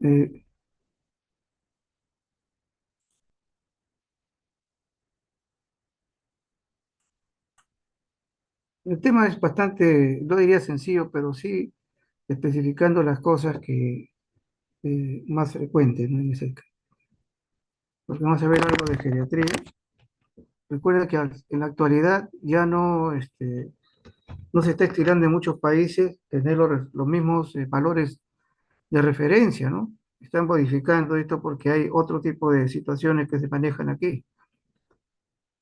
Eh, el tema es bastante, no diría sencillo, pero sí especificando las cosas que más frecuentes, ¿no? Porque vamos a ver algo de geriatría. Recuerda que en la actualidad ya no, no se está estirando en muchos países tener los mismos valores de referencia, ¿no? Están modificando esto porque hay otro tipo de situaciones que se manejan aquí.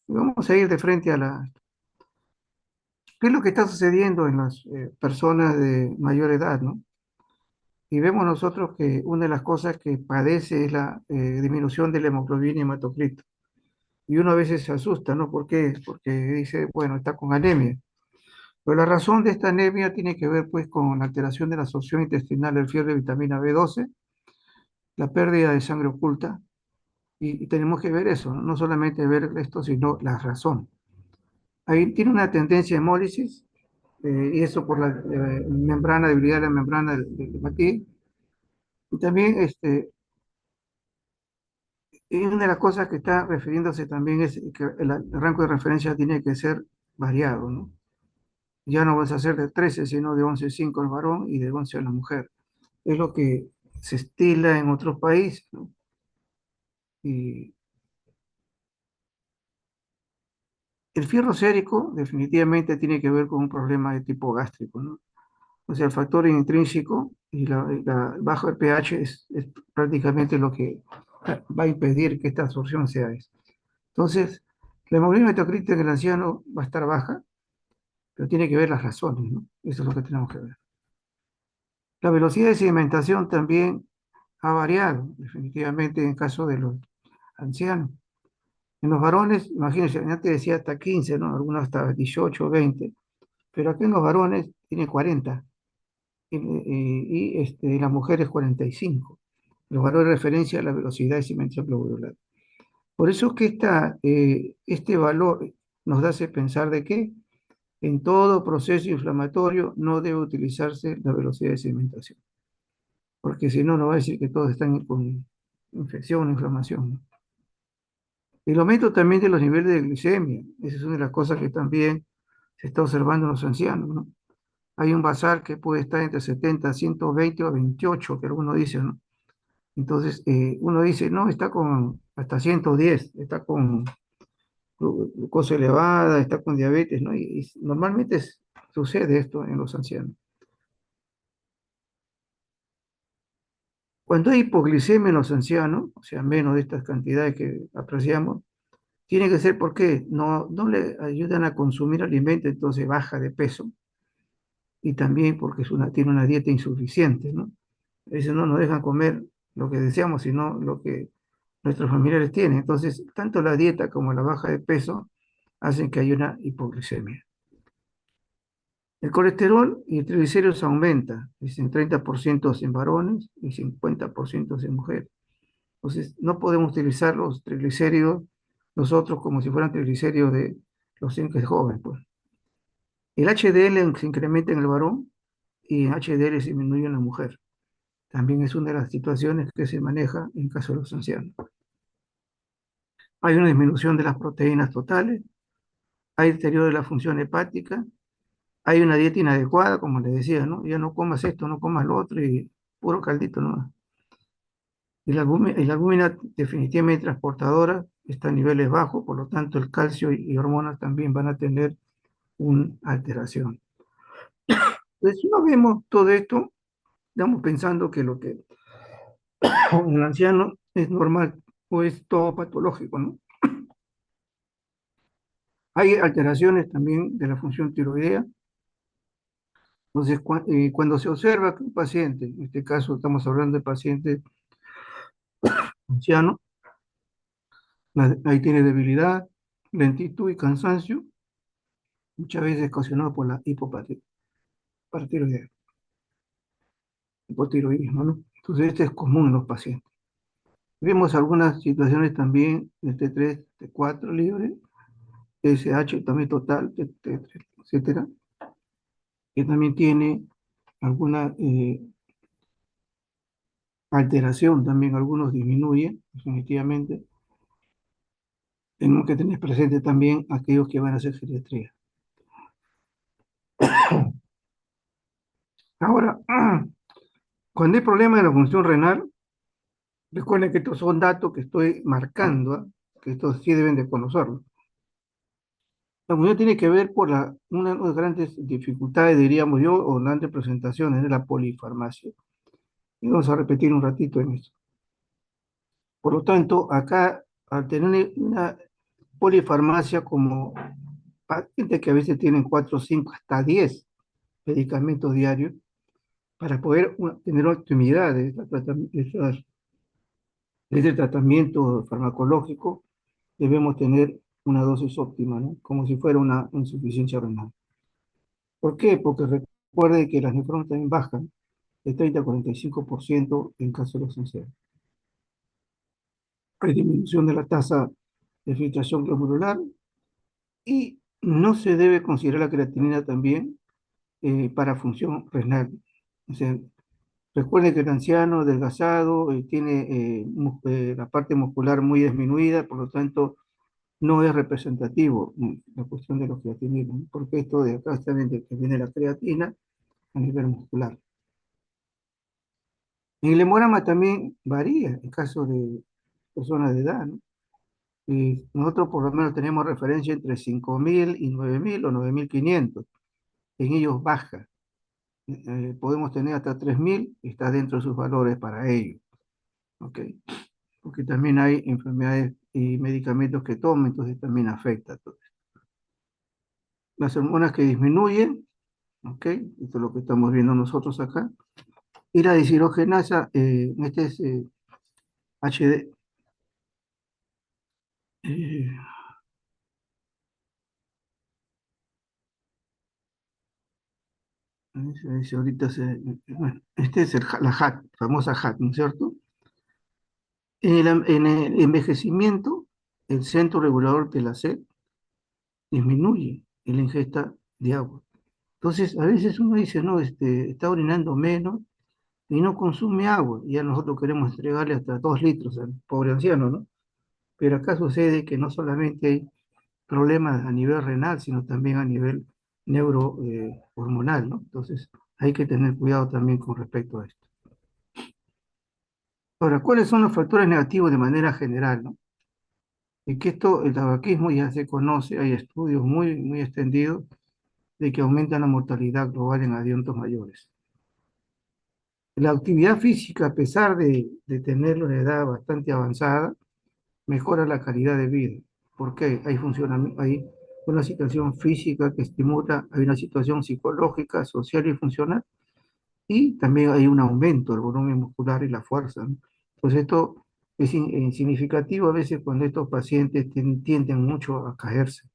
Y vamos a ir de frente a qué es lo que está sucediendo en las personas de mayor edad, ¿no? Y vemos nosotros que una de las cosas que padece es la disminución de la hemoglobina y hematocrito. Y uno a veces se asusta, ¿no? ¿Por qué? Porque dice, bueno, está con anemia. Pero la razón de esta anemia tiene que ver pues con la alteración de la absorción intestinal del fierro y vitamina B12, la pérdida de sangre oculta, y tenemos que ver eso, ¿no? No solamente ver esto, sino la razón. Ahí tiene una tendencia a hemólisis, y eso por la membrana, debilidad de la membrana del hematín. Y también y una de las cosas que está refiriéndose también es que el rango de referencia tiene que ser variado, ¿no? Ya no vas a ser de 13 sino de 11,5 al varón y de 11 a la mujer. Es lo que se estila en otros países, ¿no? Y el fierro sérico definitivamente tiene que ver con un problema de tipo gástrico, ¿no? O sea, el factor intrínseco y la bajo de pH es prácticamente lo que va a impedir que esta absorción sea eso. Entonces, la hemoglobina hematocrita en el anciano va a estar baja, pero tiene que ver las razones, ¿no? Eso es lo que tenemos que ver. La velocidad de sedimentación también ha variado, definitivamente, en caso de los ancianos. En los varones, imagínense, antes decía hasta 15, ¿no? Algunos hasta 18 o 20, pero aquí en los varones tiene 40 y las mujeres 45. Los valores de referencia a la velocidad de simetría globular. Por eso es que este valor nos hace pensar de que en todo proceso inflamatorio no debe utilizarse la velocidad de sedimentación, porque si no, nos va a decir que todos están con infección o inflamación, ¿no? El aumento también de los niveles de glicemia, esa es una de las cosas que también se está observando en los ancianos, ¿no? Hay un basal que puede estar entre 70, 120 o 28, que algunos dicen, ¿no? Entonces, uno dice, no, está con hasta 110, está con glucosa elevada, está con diabetes, ¿no? Y normalmente sucede esto en los ancianos. Cuando hay hipoglicemia en los ancianos, o sea, menos de estas cantidades que apreciamos, tiene que ser porque no le ayudan a consumir alimento, entonces baja de peso, y también porque tiene una dieta insuficiente, ¿no? A veces no nos dejan comer lo que deseamos, sino lo que nuestros familiares tienen. Entonces, tanto la dieta como la baja de peso hacen que haya una hipoglicemia. El colesterol y el triglicéridos aumenta, es en 30% en varones y 50% en mujeres. Entonces, no podemos utilizar los triglicéridos nosotros como si fueran triglicéridos de los que jóvenes, pues. El HDL se incrementa en el varón y el HDL se disminuye en la mujer. También es una de las situaciones que se maneja en caso de los ancianos. Hay una disminución de las proteínas totales, hay deterioro de la función hepática, hay una dieta inadecuada, como les decía, ¿no? Ya no comas esto, no comas lo otro y puro caldito nomás. Y la albúmina definitivamente transportadora está a niveles bajos, por lo tanto el calcio y hormonas también van a tener una alteración. Entonces, si no vemos todo esto, estamos pensando que lo que en el anciano es normal o es todo patológico, ¿no? Hay alteraciones también de la función tiroidea. Entonces, cuando se observa que un paciente, en este caso estamos hablando de paciente anciano, ahí tiene debilidad, lentitud y cansancio, muchas veces ocasionado por la hipotiroidismo, ¿no? Entonces, este es común en los pacientes. Vemos algunas situaciones también de T3, T4 libre, TSH también total, T3, etcétera, que también tiene alguna alteración también, algunos disminuyen, definitivamente. Tenemos que tener presente también aquellos que van a hacer geriatría. Ahora, cuando hay problema de la función renal, recuerden que estos son datos que estoy marcando, ¿ah? Que estos sí deben de conocerlo. La función tiene que ver por una de las grandes dificultades, diríamos yo, o grandes presentaciones de la polifarmacia. Y vamos a repetir un ratito en eso. Por lo tanto, acá, al tener una polifarmacia como pacientes que a veces tienen 4, 5, hasta 10 medicamentos diarios, para poder tener optimidad de este tratamiento farmacológico, debemos tener una dosis óptima, ¿no? Como si fuera una insuficiencia renal. ¿Por qué? Porque recuerde que las nefronas también bajan de 30 a 45% en caso de los ancianos. Hay disminución de la tasa de filtración glomerular y no se debe considerar la creatinina también para función renal. O sea, recuerde que el anciano adelgazado tiene la parte muscular muy disminuida, por lo tanto no es representativo la cuestión de los creatininas, ¿no? Porque esto de acá está bien de que viene la creatina a nivel muscular. En el hemograma también varía en caso de personas de edad, ¿no? Y nosotros por lo menos tenemos referencia entre 5.000 y 9.000 o 9.500. En ellos baja. Podemos tener hasta 3.000, está dentro de sus valores para ellos. ¿Ok? Porque también hay enfermedades y medicamentos que toman, entonces también afecta a todo. Las hormonas que disminuyen, ¿ok? Esto es lo que estamos viendo nosotros acá. Y la deshidrogenasa, este es HD, eh, ahorita bueno, este es la HAT, famosa HAT, ¿no es cierto? En el envejecimiento, el centro regulador de la sed disminuye en la ingesta de agua. Entonces, a veces uno dice, no, está orinando menos y no consume agua. Y ya nosotros queremos entregarle hasta 2 litros al pobre anciano, ¿no? Pero acá sucede que no solamente hay problemas a nivel renal, sino también a nivel neurohormonal, ¿no? Entonces, hay que tener cuidado también con respecto a esto. Ahora, ¿cuáles son los factores negativos de manera general, ¿no? Y que esto, el tabaquismo ya se conoce, hay estudios muy, muy extendidos de que aumenta la mortalidad global en adultos mayores. La actividad física, a pesar de tener una edad bastante avanzada, mejora la calidad de vida. ¿Por qué? Hay una situación física que estimula, hay una situación psicológica, social y funcional, y también hay un aumento del volumen muscular y la fuerza, ¿no? Pues esto es significativo a veces cuando estos pacientes tienden mucho a caerse.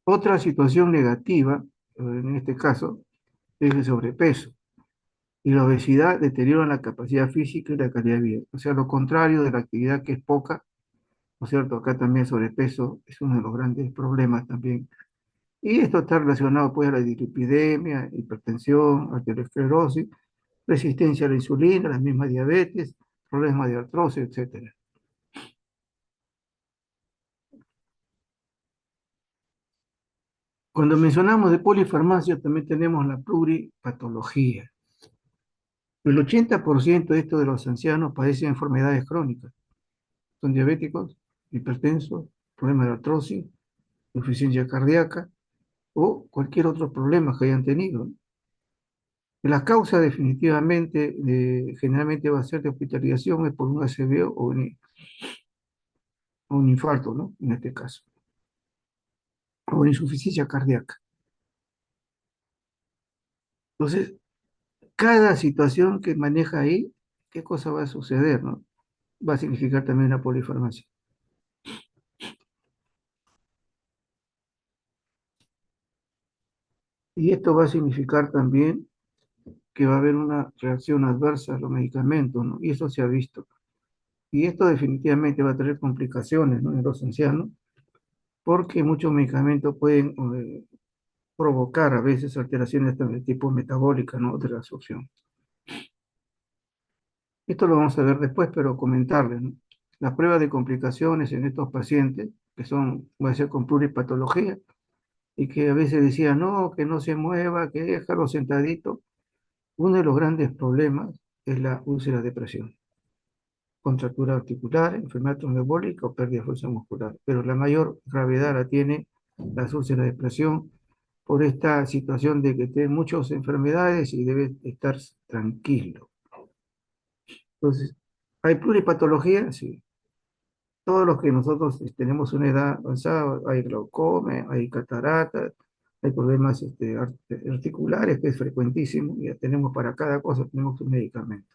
Otra situación negativa, en este caso, es el sobrepeso. Y la obesidad deteriora la capacidad física y la calidad de vida. O sea, lo contrario de la actividad que es poca, ¿no es cierto? Acá también sobrepeso es uno de los grandes problemas también. Y esto está relacionado pues a la dislipidemia, hipertensión, arteriosclerosis, resistencia a la insulina, la misma diabetes, problemas de artrosis, etcétera. Cuando mencionamos de polifarmacia, también tenemos la pluripatología. El 80% de estos de los ancianos padecen enfermedades crónicas. Son diabéticos, hipertensos, problemas de artrosis, insuficiencia cardíaca o cualquier otro problema que hayan tenido. La causa definitivamente, generalmente va a ser de hospitalización, es por un ACV o un infarto, ¿no? En este caso, o una insuficiencia cardíaca. Entonces, cada situación que maneja ahí, ¿qué cosa va a suceder, no? Va a significar también una polifarmacia. Y esto va a significar también que va a haber una reacción adversa a los medicamentos, ¿no? Y eso se ha visto. Y esto definitivamente va a tener complicaciones, ¿no? En los ancianos, porque muchos medicamentos pueden provocar a veces alteraciones de tipo metabólica, ¿no? De la absorción. Esto lo vamos a ver después, pero comentarles, ¿no? Las pruebas de complicaciones en estos pacientes, que son, voy a ser con pluripatología, y que a veces decían, no, que no se mueva, que déjalo sentadito. Uno de los grandes problemas es la úlcera de presión, contractura articular, enfermedad trombembólica o pérdida de fuerza muscular. Pero la mayor gravedad la tiene las úlceras de presión por esta situación de que tiene muchas enfermedades y debe estar tranquilo. Entonces, ¿hay pluripatología? Sí. Todos los que nosotros tenemos una edad avanzada, hay glaucoma, hay cataratas, hay problemas articulares, que es frecuentísimo, y ya tenemos para cada cosa, tenemos un medicamento.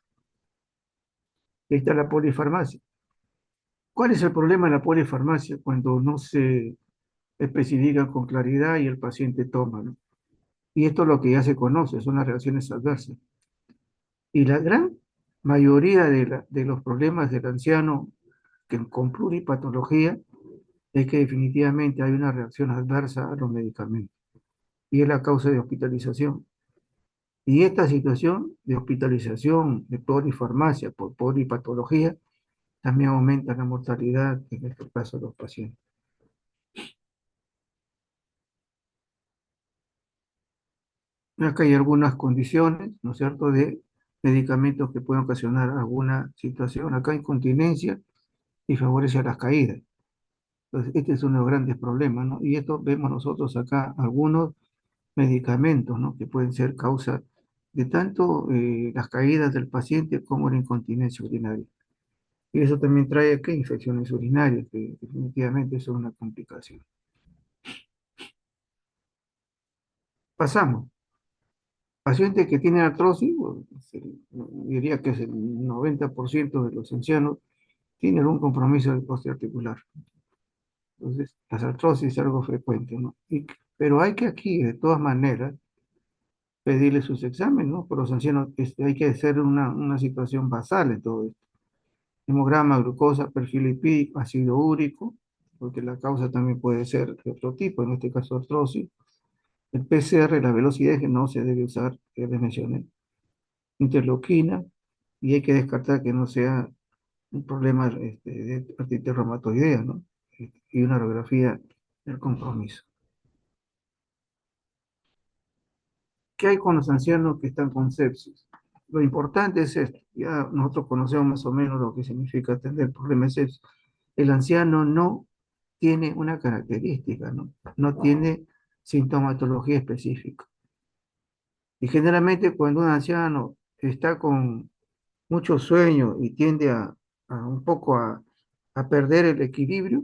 Ahí está la polifarmacia. ¿Cuál es el problema de la polifarmacia cuando no se especifica con claridad y el paciente toma, ¿no? Y esto es lo que ya se conoce, son las reacciones adversas. Y la gran mayoría de los problemas del anciano con pluripatología es que definitivamente hay una reacción adversa a los medicamentos y es la causa de hospitalización. Y esta situación de hospitalización de polifarmacia por polipatología también aumenta la mortalidad, en este caso de los pacientes. Acá hay algunas condiciones, ¿no es cierto?, de medicamentos que pueden ocasionar alguna situación. Acá incontinencia y favorece a las caídas. Entonces, este es uno de los grandes problemas, ¿no? Y esto vemos nosotros acá algunos medicamentos, ¿no? Que pueden ser causa de tanto las caídas del paciente como la incontinencia urinaria. Y eso también trae aquí infecciones urinarias, que definitivamente son una complicación. Pasamos. Pacientes que tienen artrosis, bueno, diría que es el 90% de los ancianos tienen un compromiso del osteoarticular. Entonces, las artrosis es algo frecuente, ¿no? Pero hay que aquí, de todas maneras, pedirle sus exámenes, ¿no? Por los ancianos hay que hacer una situación basal en todo esto. Hemograma, glucosa, perfil lipídico, ácido úrico, porque la causa también puede ser de otro tipo, en este caso artrosis. El PCR, la velocidad que no se debe usar, que les mencioné. Interleuquina, y hay que descartar que no sea un problema de artritis reumatoidea, ¿no? Y una radiografía del compromiso. ¿Qué hay con los ancianos que están con sepsis? Lo importante es esto, ya nosotros conocemos más o menos lo que significa atender problemas de sepsis. El anciano no tiene una característica, ¿no? No tiene sintomatología específica. Y generalmente cuando un anciano está con mucho sueño y tiende a un poco a perder el equilibrio,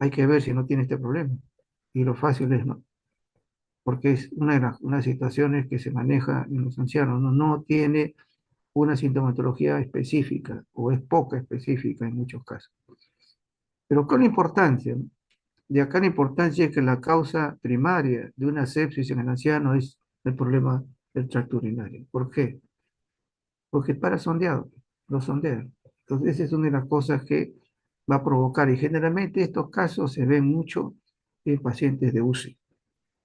hay que ver si no tiene este problema. Y lo fácil es no, porque es una situaciones que se maneja en los ancianos, no, no tiene una sintomatología específica o es poca específica en muchos casos. Pero con la importancia, ¿no? De acá la importancia es que la causa primaria de una sepsis en el anciano es el problema del tracto urinario. ¿Por qué? Porque para sondeado, lo sondean. Entonces, esa es una de las cosas que va a provocar, y generalmente estos casos se ven mucho en pacientes de UCI.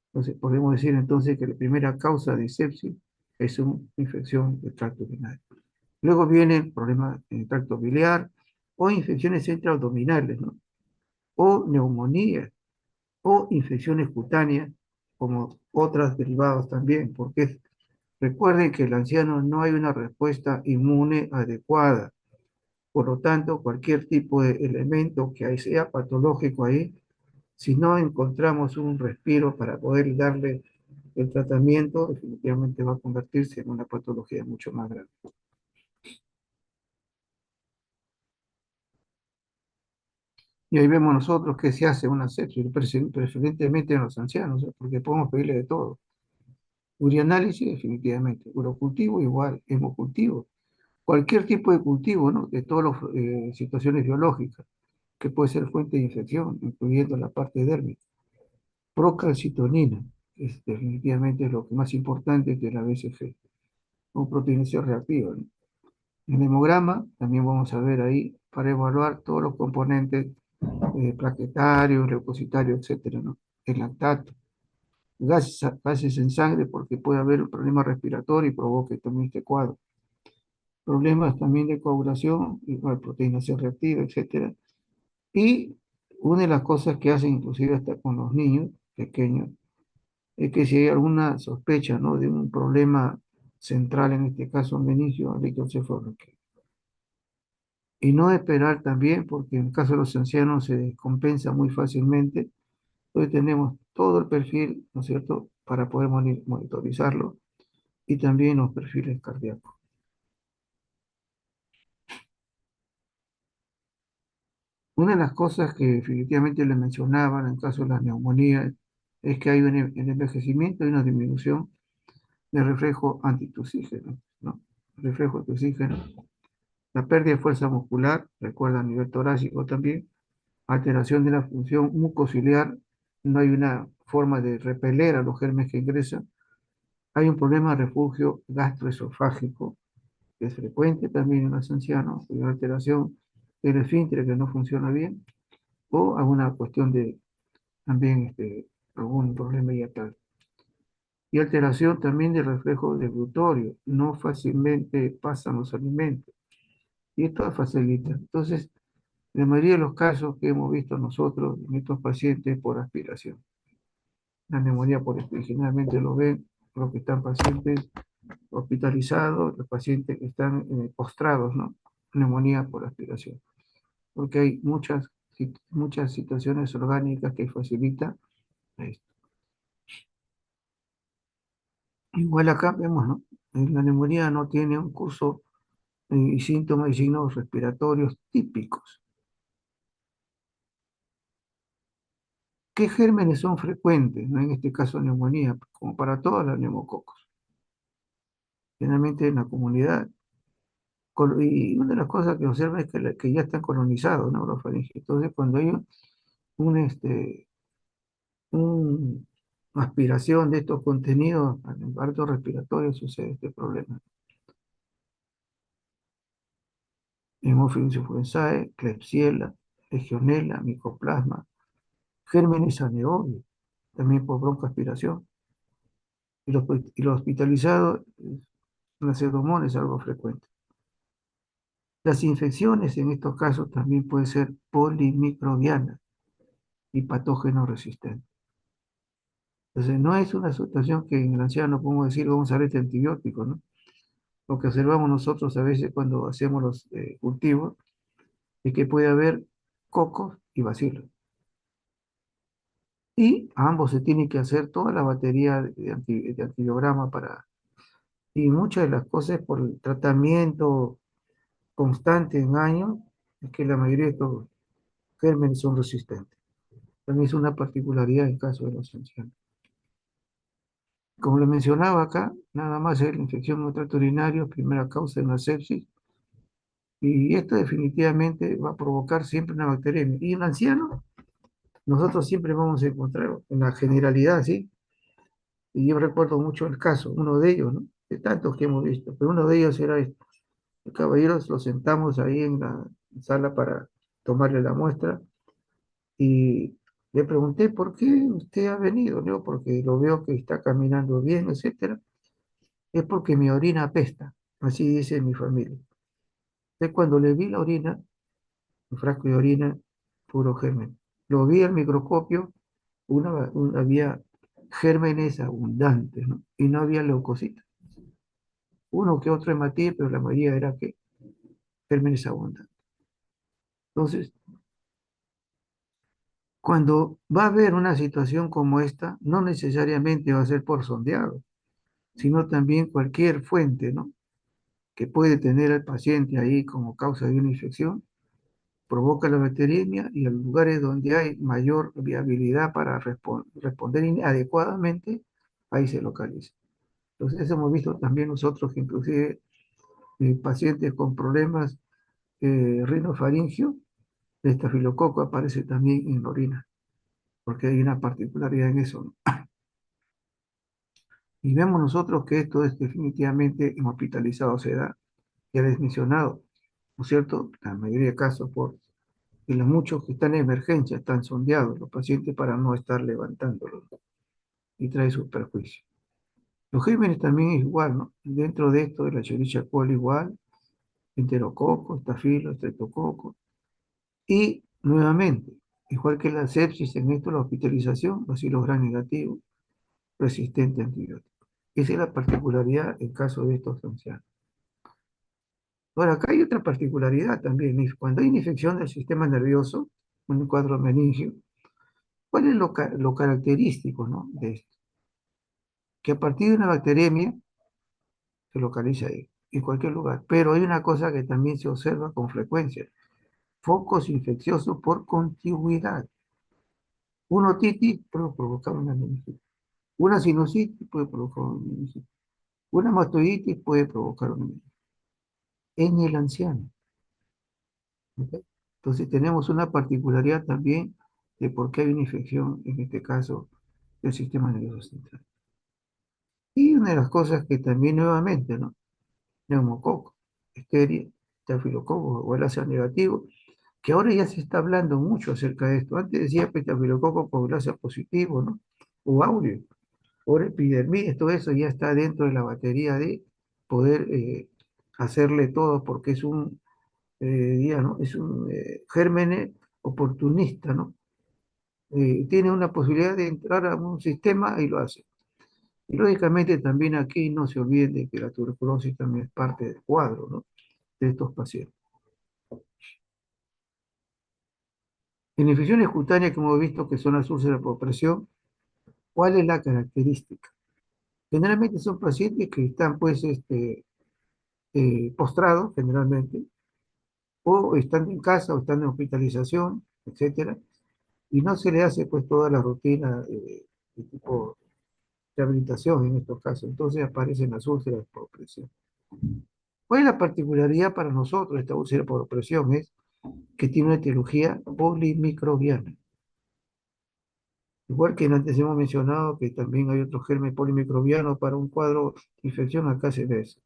Entonces, podemos decir entonces que la primera causa de sepsis es una infección del tracto urinario. Luego vienen problemas en el tracto biliar o infecciones intraabdominales, ¿no? O neumonía o infecciones cutáneas, como otras derivadas también, porque recuerden que el anciano no hay una respuesta inmune adecuada. Por lo tanto, cualquier tipo de elemento que ahí sea patológico ahí, si no encontramos un respiro para poder darle el tratamiento, definitivamente va a convertirse en una patología mucho más grave. Y ahí vemos nosotros que se hace una sepsis, preferentemente en los ancianos, ¿eh? Porque podemos pedirle de todo. Urianálisis, definitivamente. Urocultivo, igual. Hemocultivo. Cualquier tipo de cultivo, ¿no? De todas las situaciones biológicas, que puede ser fuente de infección, incluyendo la parte dérmica. Procalcitonina, es definitivamente lo que más importante que la BCG, o proteína C reactiva, ¿no? En el hemograma también vamos a ver ahí para evaluar todos los componentes plaquetarios, leucocitarios, etcétera, ¿no? El lactato, gases en sangre porque puede haber un problema respiratorio y provoque también este cuadro. problemas también de coagulación, igual proteína C reactiva, etcétera. Y una de las cosas que hacen inclusive hasta con los niños pequeños es que si hay alguna sospecha, ¿no?, de un problema central, en este caso meningo encefálico. Y no esperar también, porque en el caso de los ancianos se descompensa muy fácilmente. Hoy tenemos todo el perfil, ¿no es cierto?, para poder monitorizarlo y también los perfiles cardíacos. Una de las cosas que definitivamente le mencionaban en caso de las neumonías es que hay un envejecimiento y una disminución de reflejo antitusígeno, ¿no? Reflejo antitusígeno, la pérdida de fuerza muscular, recuerda a nivel torácico también, alteración de la función mucociliar, no hay una forma de repeler a los gérmenes que ingresan, hay un problema de refugio gastroesofágico, que es frecuente también en los ancianos, hay una alteración del esfínter que no funciona bien, o alguna cuestión de también algún problema yatal. Y alteración también del reflejo deglutorio, no fácilmente pasan los alimentos, y esto facilita. Entonces, la mayoría de los casos que hemos visto nosotros en estos pacientes por aspiración. La neumonía por generalmente lo ven los que están pacientes hospitalizados, los pacientes que están postrados, ¿no? Neumonía por aspiración. Porque hay muchas situaciones orgánicas que facilitan esto. Igual acá vemos, ¿no? La neumonía no tiene un curso y síntomas y signos respiratorios típicos. ¿Qué gérmenes son frecuentes, ¿no? En este caso neumonía, como para todos los neumococos? Generalmente en la comunidad. Y una de las cosas que observa es que ya están colonizados, ¿no?, los faringes. Entonces, cuando hay una aspiración de estos contenidos al aparato respiratorio, sucede este problema. Hemophilus influenzae, Klebsiella, Legionella, Mycoplasma, gérmenes anaerobios, también por broncoaspiración. Y los hospitalizados, la pseudomonas es algo frecuente. Las infecciones en estos casos también pueden ser polimicrobianas y patógenos resistentes. Entonces, no es una situación que en el anciano podemos decir vamos a dar este antibiótico, ¿no? Lo que observamos nosotros a veces cuando hacemos los cultivos es que puede haber cocos y bacilos. Y a ambos se tiene que hacer toda la batería de antibiograma para... Y muchas de las cosas por el tratamiento constante en años es que la mayoría de estos gérmenes son resistentes. También es una particularidad en caso de los ancianos. Como le mencionaba acá, nada más es la infección en el tracto urinario, primera causa de una sepsis, y esto definitivamente va a provocar siempre una bacteriemia. Y en el anciano, nosotros siempre vamos a encontrar, en la generalidad, ¿sí? Y yo recuerdo mucho el caso, uno de ellos, ¿no? De tantos que hemos visto, pero uno de ellos era esto. El caballero lo sentamos ahí en la sala para tomarle la muestra y le pregunté, ¿por qué usted ha venido? Le digo, porque lo veo que está caminando bien, etcétera. Es porque mi orina apesta, así dice mi familia. Entonces, cuando le vi la orina, un frasco de orina, puro germen. Lo vi al microscopio, había gérmenes abundantes, ¿no? Y no había leucocitos. Uno que otro hematite, pero la mayoría era que gérmenes abundantes. Entonces, cuando va a haber una situación como esta, no necesariamente va a ser por sondeado, sino también cualquier fuente, ¿no?, que puede tener al paciente ahí como causa de una infección, provoca la bacteriemia y en lugares donde hay mayor viabilidad para responder adecuadamente, ahí se localiza. Entonces hemos visto también nosotros que inclusive pacientes con problemas rinofaringio, el estafilococo aparece también en la orina, porque hay una particularidad en eso, ¿no? Y vemos nosotros que esto es definitivamente en hospitalizados se da, ya les he mencionado, ¿no es cierto? La mayoría de casos por y los muchos que están en emergencia están sondeados, los pacientes, para no estar levantándolos y trae sus perjuicios. Los gérmenes también es igual, ¿no? Dentro de esto de la Escherichia coli igual, enterococo, estafilo, estreptococo. Y nuevamente, igual que la sepsis, en esto la hospitalización, bacilos gram negativos, resistente a antibióticos. Esa es la particularidad en caso de estos ancianos. Ahora, acá hay otra particularidad también. Cuando hay una infección del sistema nervioso, un cuadro meningio, ¿cuál es lo característico, ¿no? De esto? Que a partir de una bacteriemia se localiza ahí, en cualquier lugar. Pero hay una cosa que también se observa con frecuencia: focos infecciosos por contigüidad. Una otitis puede provocar una meningitis. Una sinusitis puede provocar una meningitis. Una mastoiditis puede provocar una meningitis. En el anciano. ¿Ok? Entonces tenemos una particularidad también de por qué hay una infección, en este caso, del sistema nervioso central. Y una de las cosas que también nuevamente, ¿no? Neumococo, Listeria, estafilococo o el ácido negativo, que ahora ya se está hablando mucho acerca de esto. Antes decía estafilococo aureus positivo, ¿no? O aureus, ahora epidermidis, todo eso ya está dentro de la batería de poder hacerle todo porque es un, ¿no? Es un gérmene oportunista, ¿no? Tiene una posibilidad de entrar a un sistema y lo hace. Y lógicamente también aquí no se olviden de que la tuberculosis también es parte del cuadro, ¿no? De estos pacientes. En infecciones cutáneas que hemos visto que son las úlceras por presión, ¿cuál es la característica? Generalmente son pacientes que están pues postrados generalmente, o están en casa o están en hospitalización, etcétera, y no se le hace pues toda la rutina de tipo rehabilitación en estos casos. Entonces aparecen las úlceras por presión. ¿Cuál es la particularidad para nosotros de esta úlcera por presión? Es que tiene una etiología polimicrobiana. Igual que antes hemos mencionado que también hay otros gérmenes polimicrobianos para un cuadro de infección, acá se ve eso.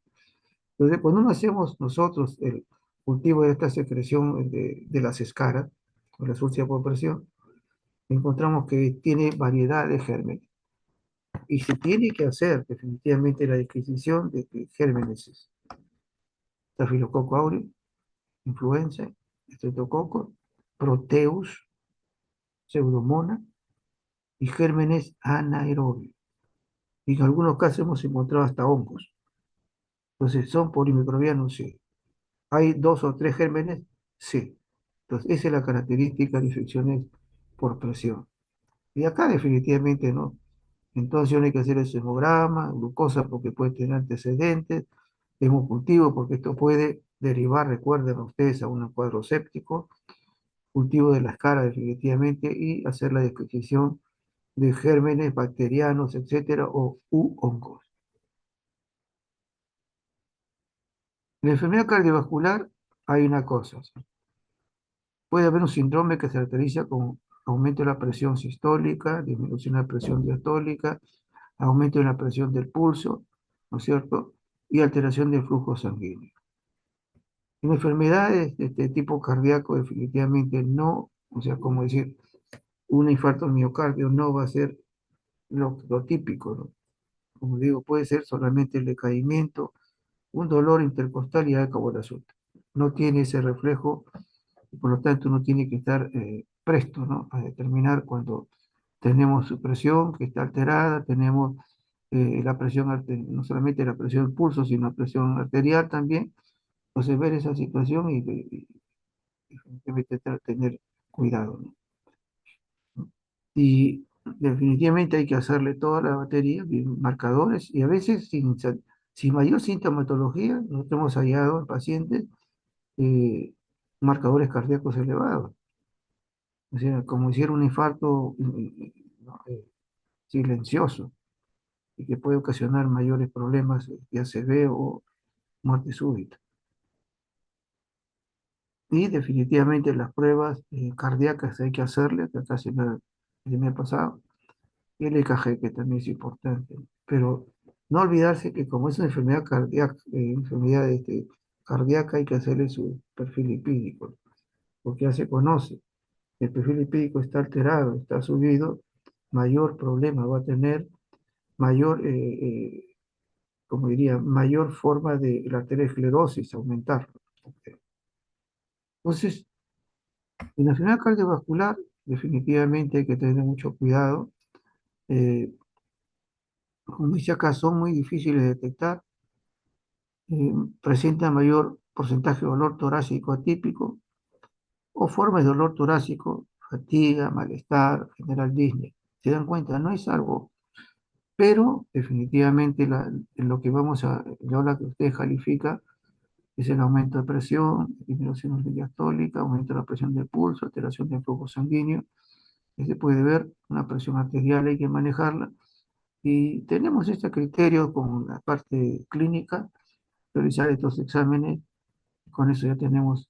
Entonces, cuando no hacemos nosotros el cultivo de esta secreción de las escaras, o la úlceras por presión, encontramos que tiene variedad de gérmenes. Y se tiene que hacer definitivamente la disquisición de qué gérmenes es. Staphylococcus aureus, influenza, estreptococcus, proteus, pseudomonas y gérmenes anaerobios. Y en algunos casos hemos encontrado hasta hongos. Entonces, ¿son polimicrobianos? Sí. ¿Hay dos o tres gérmenes? Sí. Entonces, esa es la característica de infecciones por presión. Y acá definitivamente no. Entonces, no hay que hacer el hemograma, glucosa porque puede tener antecedentes, hemocultivo porque esto puede derivar, recuerden ustedes, a un cuadro séptico, cultivo de las caras definitivamente y hacer la disquisición de gérmenes bacterianos, etcétera, o u hongos. En la enfermedad cardiovascular hay una cosa, ¿sí? Puede haber un síndrome que se caracteriza con aumento de la presión sistólica, disminución de la presión diastólica, aumento de la presión del pulso, ¿no es cierto? Y alteración del flujo sanguíneo. En enfermedades de este tipo cardíaco definitivamente no, o sea, como decir, un infarto al miocardio no va a ser lo típico, ¿no? Como digo, puede ser solamente el decaimiento, un dolor intercostal y acabó el asunto. No tiene ese reflejo y por lo tanto uno tiene que estar presto, ¿no? A determinar cuando tenemos su presión que está alterada, tenemos la presión, no solamente la presión del pulso, sino la presión arterial también. Entonces ver esa situación y definitivamente tener cuidado, ¿no? Y definitivamente hay que hacerle toda la batería, bien, marcadores, y a veces sin mayor sintomatología, nosotros hemos hallado en pacientes eh, marcadores cardíacos elevados. O sea, como hiciera un infarto ¿no? Silencioso y que puede ocasionar mayores problemas de ACV o muerte súbita. Y definitivamente las pruebas cardíacas hay que hacerle, que acá se me ha pasado, y el EKG, que también es importante. Pero no olvidarse que como es una enfermedad cardíaca, enfermedad cardíaca, hay que hacerle su perfil lipídico, porque ya se conoce. El perfil lipídico está alterado, está subido, mayor problema va a tener, mayor, como diría, mayor forma de la aterosclerosis aumentar. Entonces, en la enfermedad cardiovascular, definitivamente hay que tener mucho cuidado. Eh, Como dice acá, son muy difíciles de detectar, presentan mayor porcentaje de dolor torácico atípico o formas de dolor torácico, fatiga, malestar, general disney. ¿Se dan cuenta? No es algo, pero definitivamente lo que vamos a, la ola que usted califica es el aumento de presión, disminución diastólica, aumento de la presión del pulso, alteración del flujo sanguíneo. Se puede ver una presión arterial, hay que manejarla. Y tenemos este criterio con la parte clínica, realizar estos exámenes. Con eso ya tenemos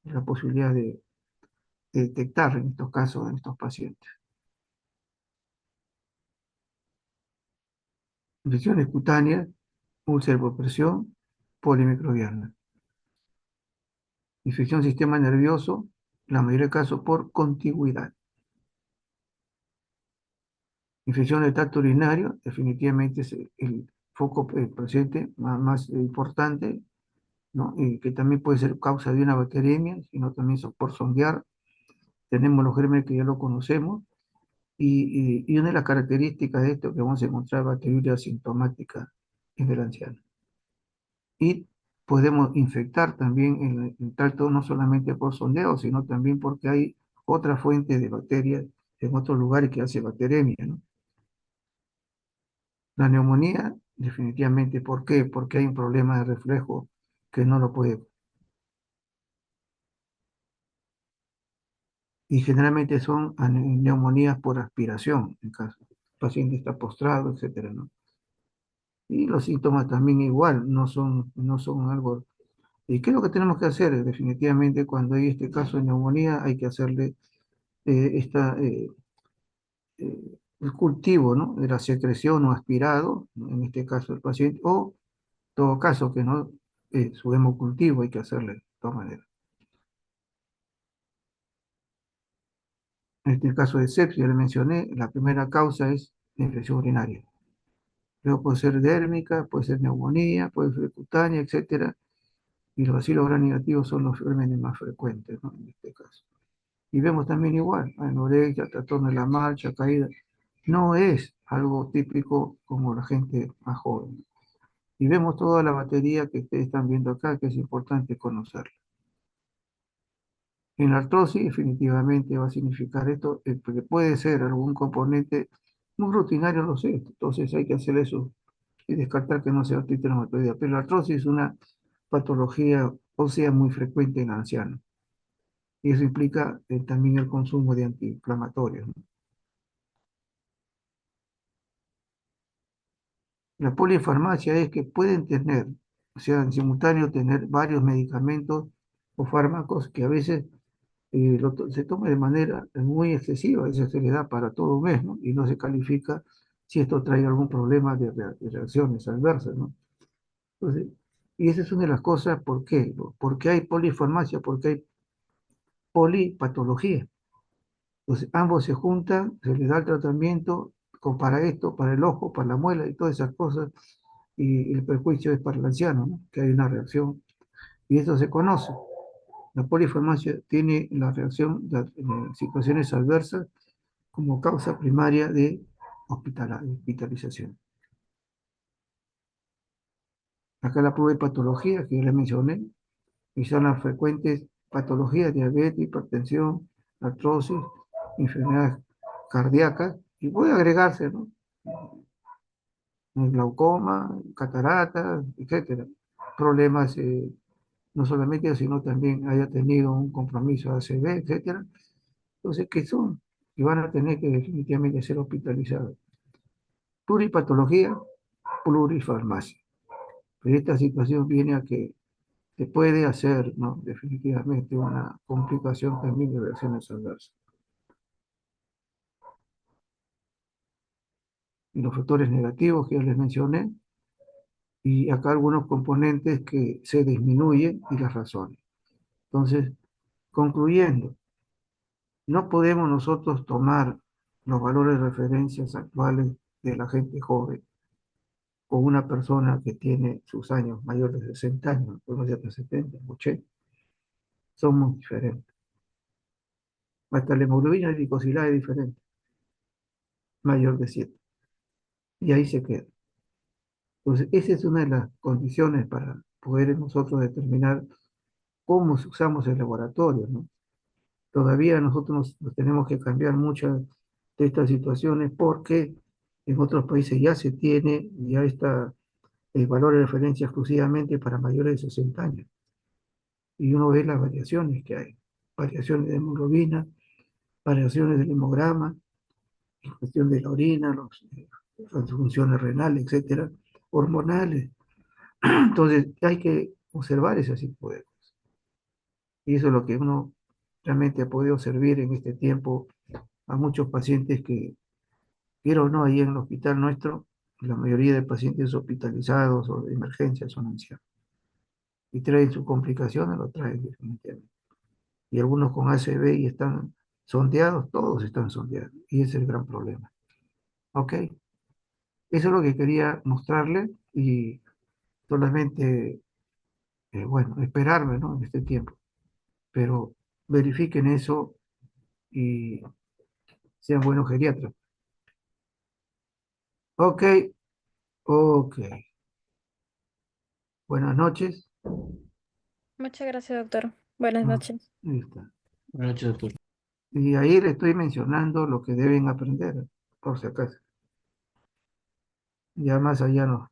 la posibilidad de detectar en estos casos, en estos pacientes. Infecciones cutáneas, úlcera por presión, polimicrobiana. Infección del sistema nervioso, la mayoría de casos por contigüidad. Infección del tracto urinario, definitivamente es el foco presente más importante, ¿no? Y que también puede ser causa de una bacteriemia, sino también por sondear. Tenemos los gérmenes que ya lo conocemos, y una de las características de esto que vamos a encontrar bacteriuria asintomática en el anciano. Y podemos infectar también el tracto no solamente por sondeo, sino también porque hay otra fuente de bacterias en otros lugares que hace bacteremia, ¿no? La neumonía, definitivamente, ¿por qué? Porque hay un problema de reflejo que no lo puede. Y generalmente son neumonías por aspiración, en caso el paciente está postrado, etcétera, ¿no? Y los síntomas también igual, no son algo. ¿Y qué es lo que tenemos que hacer? Definitivamente, cuando hay este caso de neumonía, hay que hacerle el cultivo, ¿no? De la secreción o aspirado, ¿no? En este caso el paciente, o en todo caso que no, su hemocultivo hay que hacerle de todas maneras. En este caso de sepsis, ya le mencioné, la primera causa es la infección urinaria. Luego puede ser dérmica, puede ser neumonía, puede ser cutánea, etcétera. Y los bacilos gram negativos son los gérmenes más frecuentes, ¿no? En este caso. Y vemos también igual, anorexia, trastorno de la marcha, caída. No es algo típico como la gente más joven. Y vemos toda la batería que ustedes están viendo acá, que es importante conocerla. En la artrosis, definitivamente va a significar esto, porque puede ser algún componente muy rutinario, lo sé. Entonces hay que hacer eso y descartar que no sea artritis reumatoidea. Pero la artrosis es una patología ósea muy frecuente en ancianos. Y eso implica también el consumo de antiinflamatorios, ¿no? La polifarmacia es que pueden tener, o sea, en simultáneo tener varios medicamentos o fármacos que a veces se toma de manera muy excesiva, a veces se le da para todo un mes, ¿no? Y no se califica si esto trae algún problema de reacciones adversas, ¿no? Entonces, y esa es una de las cosas, ¿por qué? Porque hay polifarmacia, porque hay polipatología. Entonces, ambos se juntan, se les da el tratamiento para esto, para el ojo, para la muela y todas esas cosas, y el perjuicio es para el anciano, ¿no? Que hay una reacción, y esto se conoce. La polifarmacia tiene la reacción de situaciones adversas como causa primaria de hospitalización. Acá la prueba de patología que ya les mencioné, y son las frecuentes patologías, diabetes, hipertensión, artrosis, enfermedades cardíacas, y puede agregarse, ¿no? Glaucoma, cataratas, etcétera. Problemas, no solamente, sino también haya tenido un compromiso de ACV, etcétera. Entonces, ¿qué son? Y van a tener que definitivamente ser hospitalizados. Pluripatología, plurifarmacia. Pero esta situación viene a que te puede hacer, ¿no? Definitivamente una complicación también de reacciones adversas. Y los factores negativos que ya les mencioné, y acá algunos componentes que se disminuyen y las razones. Entonces, concluyendo, no podemos nosotros tomar los valores de referencias actuales de la gente joven con una persona que tiene sus años mayores de 60 años, podemos decir hasta 70, 80. somos diferentes. Hasta la hemoglobina glicosilada es diferente, mayor de 7. Y ahí se queda. Entonces, esa es una de las condiciones para poder nosotros determinar cómo usamos el laboratorio, ¿no? Todavía nosotros nos tenemos que cambiar muchas de estas situaciones porque en otros países ya se tiene, ya está el valor de referencia exclusivamente para mayores de 60 años. Y uno ve las variaciones que hay, variaciones de hemoglobina, variaciones del hemograma, en cuestión de la orina, las funciones renales, etcétera, hormonales. Entonces hay que observar ese tipo de cosas. Y eso es lo que uno realmente ha podido servir en este tiempo a muchos pacientes que, quiero o no, ahí en el hospital nuestro, la mayoría de pacientes hospitalizados o de emergencia son ancianos. Y traen sus complicaciones, lo traen definitivamente. Y algunos con ACV y están sondeados, todos están sondeados. Y ese es el gran problema. ¿Ok? Eso es lo que quería mostrarle y solamente, bueno, esperarme, ¿no? En este tiempo. Pero verifiquen eso y sean buenos geriatras. Ok, ok. Buenas noches. Muchas gracias, doctor. Buenas Ah, noches. ahí está. Buenas noches, doctor. Y ahí le estoy mencionando lo que deben aprender, por si acaso. Ya más allá no.